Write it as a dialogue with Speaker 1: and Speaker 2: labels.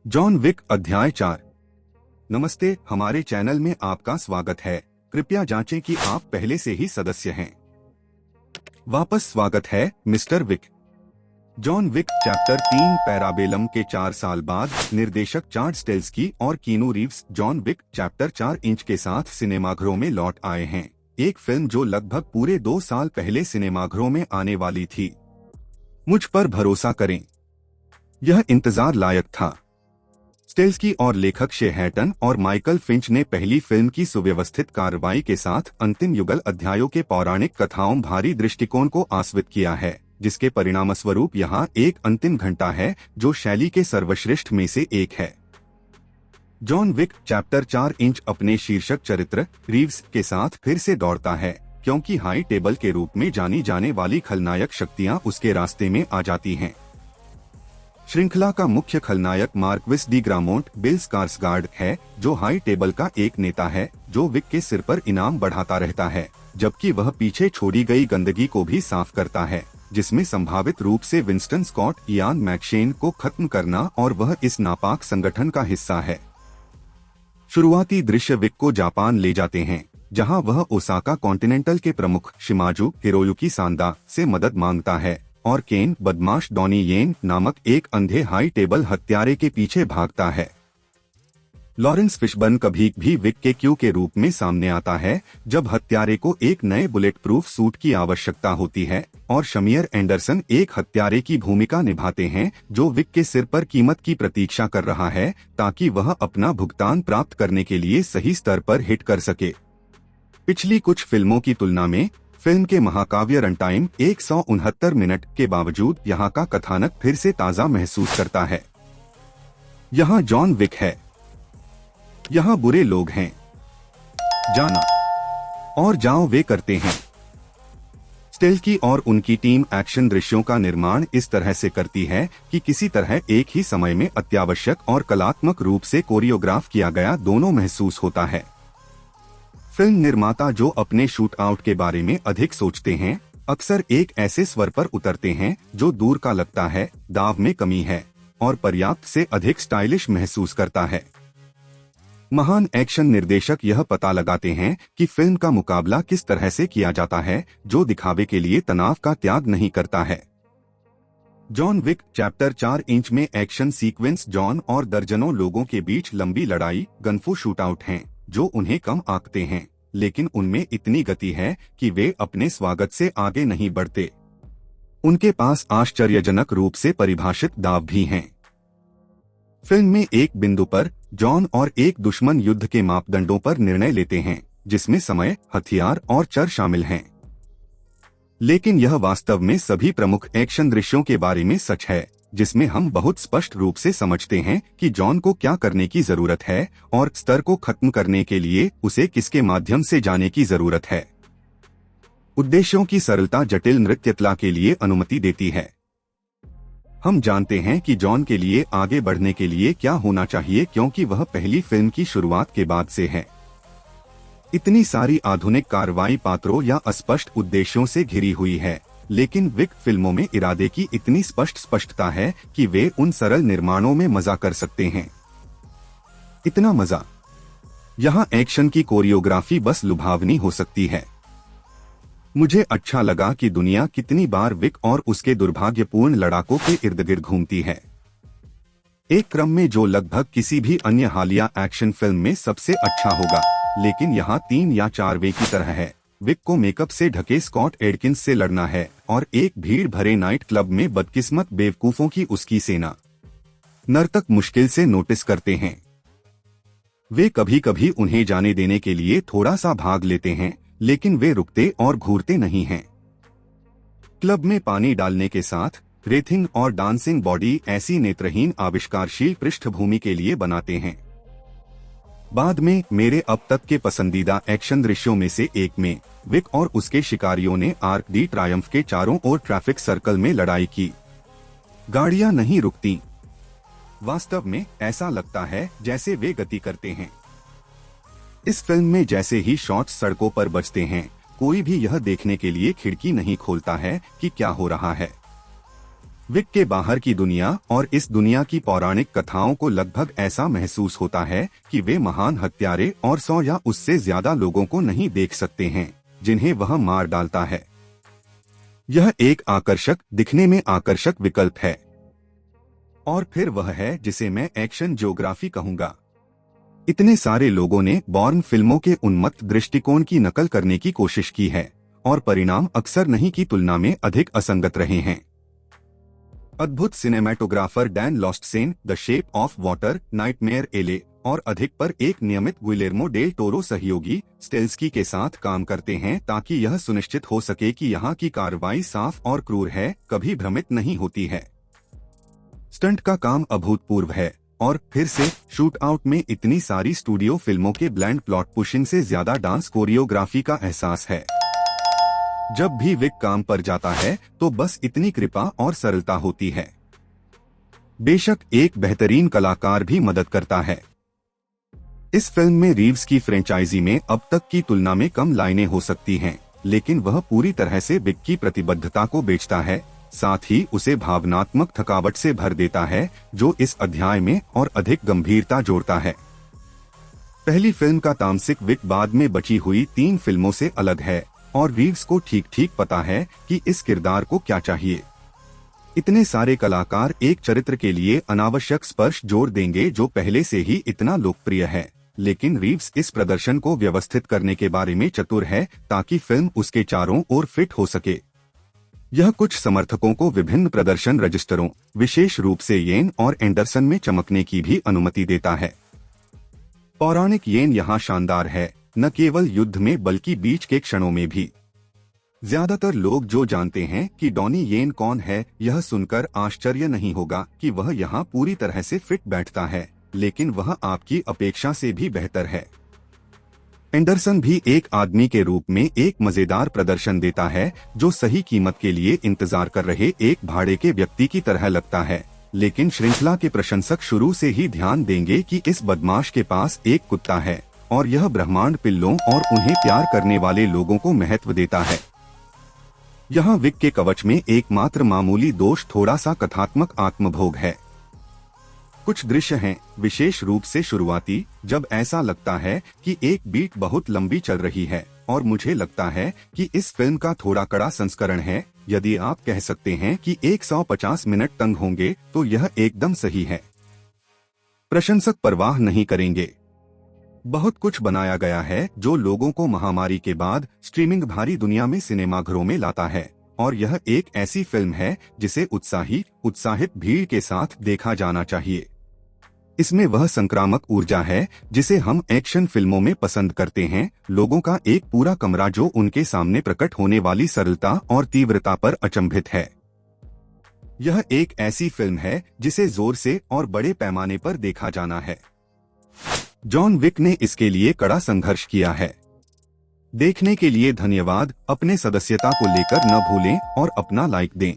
Speaker 1: John Wick अध्याय 4। नमस्ते, हमारे चैनल में आपका स्वागत है। कृपया जांचें कि आप पहले से ही सदस्य हैं। वापस स्वागत है mister Wick. John Wick chapter 3 Parabellum के 4 साल बाद निर्देशक चार्ल्स स्टेल्स्की और Keanu Reeves John Wick chapter 4 इंच के साथ सिनेमाघरों में लौट आए हैं। एक फिल्म जो लगभग पूरे 2 साल पहले सिनेमाघरों में आने वाली थी। मुझ पर भरोसा करें, यह इंतजार लायक था। स्टेल्स्की और लेखक शे हैटन और माइकल फिंच ने पहली फिल्म की सुव्यवस्थित कार्रवाई के साथ अंतिम युगल अध्यायों के पौराणिक कथाओं भारी दृष्टिकोण को आस्वित किया है, जिसके परिणामस्वरूप यहाँ एक अंतिम घंटा है जो शैली के सर्वश्रेष्ठ में से एक है। जॉन विक चैप्टर 4 इंच अपने शीर्षक चरित्र रीव्स के साथ फिर से दौड़ता है, क्योंकि हाई टेबल के रूप में जानी जाने वाली खलनायक शक्तियाँ उसके रास्ते में आ जाती हैं। श्रृंखला का मुख्य खलनायक मार्क्विस डी ग्रामोंट बिल स्कार्सगार्ड है, जो हाई टेबल का एक नेता है जो विक के सिर पर इनाम बढ़ाता रहता है, जबकि वह पीछे छोड़ी गई गंदगी को भी साफ करता है, जिसमें संभावित रूप से विंस्टन स्कॉट इयान मैकशेन को खत्म करना और वह इस नापाक संगठन का हिस्सा है। शुरुआती दृश्य विक को जापान ले जाते हैं, जहां वह ओसाका कॉन्टिनेंटल के प्रमुख शिमाजू हिरोयुकी सांदा से मदद मांगता है और केन बदमाश डॉनी येन नामक एक अंधे हाई टेबल हत्यारे के पीछे भागता है। लॉरेंस फिशबर्न कभी भी विक के क्यू के रूप में सामने आता है जब हत्यारे को एक नए बुलेट प्रूफ सूट की आवश्यकता होती है, और शमियर एंडरसन एक हत्यारे की भूमिका निभाते हैं जो विक के सिर पर कीमत की प्रतीक्षा कर रहा है ताकि वह अपना भुगतान प्राप्त करने के लिए सही स्तर पर हिट कर सके। पिछली कुछ फिल्मों की तुलना में फिल्म के महाकाव्य रनटाइम 169 मिनट के बावजूद यहाँ का कथानक फिर से ताज़ा महसूस करता है। यहाँ जॉन विक है, यहाँ बुरे लोग हैं, जाना और जाओ वे करते हैं। स्टेल्स्की और उनकी टीम एक्शन दृश्यों का निर्माण इस तरह से करती है कि किसी तरह एक ही समय में अत्यावश्यक और कलात्मक रूप से कोरियोग्राफ किया गया दोनों महसूस होता है। फिल्म निर्माता जो अपने शूट आउट के बारे में अधिक सोचते हैं, अक्सर एक ऐसे स्वर पर उतरते हैं जो दूर का लगता है, दाव में कमी है और पर्याप्त से अधिक स्टाइलिश महसूस करता है। महान एक्शन निर्देशक यह पता लगाते हैं कि फिल्म का मुकाबला किस तरह से किया जाता है, जो दिखावे के लिए तनाव का त्याग नहीं करता है। जॉन विक चैप्टर 4 इंच में एक्शन सीक्वेंस जॉन और दर्जनों लोगों के बीच लंबी लड़ाई गनफू शूटआउट हैं, जो उन्हें कम आंकते हैं, लेकिन उनमें इतनी गति है कि वे अपने स्वागत से आगे नहीं बढ़ते। उनके पास आश्चर्यजनक रूप से परिभाषित दाव भी हैं। फिल्म में एक बिंदु पर जॉन और एक दुश्मन युद्ध के मापदंडों पर निर्णय लेते हैं, जिसमें समय, हथियार और चर शामिल हैं। लेकिन यह वास्तव में सभी प्रमुख एक्शन दृश्यों के बारे में सच है, जिसमें हम बहुत स्पष्ट रूप से समझते हैं कि जॉन को क्या करने की जरूरत है और स्तर को खत्म करने के लिए उसे किसके माध्यम से जाने की जरूरत है। उद्देश्यों की सरलता जटिल नृत्यकला के लिए अनुमति देती है। हम जानते हैं कि जॉन के लिए आगे बढ़ने के लिए क्या होना चाहिए, क्योंकि वह पहली फिल्म की शुरुआत के बाद से है। इतनी सारी आधुनिक कार्रवाई पात्रों या अस्पष्ट उद्देश्यों से घिरी हुई है, लेकिन विक फिल्मों में इरादे की इतनी स्पष्टता है कि वे उन सरल निर्माणों में मजा कर सकते हैं। इतना मजा। यहाँ एक्शन की कोरियोग्राफी बस लुभावनी हो सकती है। मुझे अच्छा लगा कि दुनिया कितनी बार विक और उसके दुर्भाग्यपूर्ण लड़ाकों के इर्द गिर्द घूमती है, एक क्रम में जो लगभग किसी भी अन्य हालिया एक्शन फिल्म में सबसे अच्छा होगा, लेकिन यहाँ 3 या 4 वे की तरह है। विक को मेकअप से ढके स्कॉट एडकिंस से लड़ना है और एक भीड़ भरे नाइट क्लब में बदकिस्मत बेवकूफों की उसकी सेना। नर्तक मुश्किल से नोटिस करते हैं। वे कभी कभी उन्हें जाने देने के लिए थोड़ा सा भाग लेते हैं, लेकिन वे रुकते और घूरते नहीं हैं। क्लब में पानी डालने के साथ रेथिंग और डांसिंग बॉडी ऐसी नेत्रहीन आविष्कारशील पृष्ठभूमि के लिए बनाते हैं। बाद में मेरे अब तक के पसंदीदा एक्शन दृश्यों में से एक में विक और उसके शिकारियों ने आर्क डी ट्रायम्फ के चारों ओर ट्रैफिक सर्कल में लड़ाई की। गाड़ियां नहीं रुकती। वास्तव में ऐसा लगता है जैसे वे गति करते हैं। इस फिल्म में जैसे ही शॉट्स सड़कों पर बजते हैं, कोई भी यह देखने के लिए खिड़की नहीं खोलता है कि क्या हो रहा है। विक के बाहर की दुनिया और इस दुनिया की पौराणिक कथाओं को लगभग ऐसा महसूस होता है कि वे महान हत्यारे और 100 या उससे ज्यादा लोगों को नहीं देख सकते हैं जिन्हें वह मार डालता है। यह एक आकर्षक, दिखने में आकर्षक विकल्प है। और फिर वह है जिसे मैं एक्शन ज्योग्राफी कहूंगा। इतने सारे लोगों ने बॉर्न फिल्मों के उन्मत्त दृष्टिकोण की नकल करने की कोशिश की है और परिणाम अक्सर नहीं की तुलना में अधिक असंगत रहे हैं। अद्भुत cinematographer Dan Laustsen, the shape of water, nightmare alley और अधिक पर एक नियमित गुइलेर्मो डेल टोरो सहयोगी स्टेल्स्की के साथ काम करते हैं ताकि यह सुनिश्चित हो सके कि यहाँ की कार्रवाई साफ और क्रूर है, कभी भ्रमित नहीं होती है। स्टंट का काम अभूतपूर्व है और फिर से शूट आउट में इतनी सारी स्टूडियो फिल्मों के ब्लैंड प्लॉट पुशिंग से ज्यादा डांस कोरियोग्राफी का एहसास है। जब भी विक काम पर जाता है तो बस इतनी कृपा और सरलता होती है। बेशक एक बेहतरीन कलाकार भी मदद करता है। इस फिल्म में रीव्स की फ्रेंचाइजी में अब तक की तुलना में कम लाइनें हो सकती हैं, लेकिन वह पूरी तरह से विक की प्रतिबद्धता को बेचता है, साथ ही उसे भावनात्मक थकावट से भर देता है जो इस अध्याय में और अधिक गंभीरता जोड़ता है। पहली फिल्म का तामसिक विक बाद में बची हुई 3 फिल्मों से अलग है और रीव्स को ठीक ठीक पता है कि इस किरदार को क्या चाहिए। इतने सारे कलाकार एक चरित्र के लिए अनावश्यक स्पर्श जोड़ देंगे जो पहले से ही इतना लोकप्रिय है, लेकिन रीव्स इस प्रदर्शन को व्यवस्थित करने के बारे में चतुर है ताकि फिल्म उसके चारों ओर फिट हो सके। यह कुछ समर्थकों को विभिन्न प्रदर्शन रजिस्टरों, विशेष रूप से येन और एंडरसन में चमकने की भी अनुमति देता है। पौराणिक येन यहाँ शानदार है, न केवल युद्ध में बल्कि बीच के क्षणों में भी। ज्यादातर लोग जो जानते हैं कि डॉनी येन कौन है, यह सुनकर आश्चर्य नहीं होगा कि वह यहाँ पूरी तरह से फिट बैठता है, लेकिन वह आपकी अपेक्षा से भी बेहतर है। एंडरसन भी एक आदमी के रूप में एक मजेदार प्रदर्शन देता है जो सही कीमत के लिए इंतजार कर रहे एक भाड़े के व्यक्ति की तरह लगता है, लेकिन श्रृंखला के प्रशंसक शुरू से ही ध्यान देंगे कि इस बदमाश के पास एक कुत्ता है और यह ब्रह्मांड पिल्लों और उन्हें प्यार करने वाले लोगों को महत्व देता है। यहाँ विक के कवच में एकमात्र मामूली दोष थोड़ा सा कथात्मक आत्मभोग है। कुछ दृश्य हैं, विशेष रूप से शुरुआती, जब ऐसा लगता है कि एक बीट बहुत लंबी चल रही है और मुझे लगता है कि इस फिल्म का थोड़ा कड़ा संस्करण है। यदि आप कह सकते हैं कि 150 मिनट तंग होंगे तो यह एकदम सही है। प्रशंसक परवाह नहीं करेंगे। बहुत कुछ बनाया गया है जो लोगों को महामारी के बाद स्ट्रीमिंग भारी दुनिया में सिनेमाघरों में लाता है, और यह एक ऐसी फिल्म है जिसे उत्साहित भीड़ के साथ देखा जाना चाहिए। इसमें वह संक्रामक ऊर्जा है जिसे हम एक्शन फिल्मों में पसंद करते हैं, लोगों का एक पूरा कमरा जो उनके सामने प्रकट होने वाली सरलता और तीव्रता पर अचंभित है। यह एक ऐसी फिल्म है जिसे जोर से और बड़े पैमाने पर देखा जाना है। जॉन विक ने इसके लिए कड़ा संघर्ष किया है। देखने के लिए धन्यवाद। अपने सदस्यता को लेकर न भूलें और अपना लाइक दें।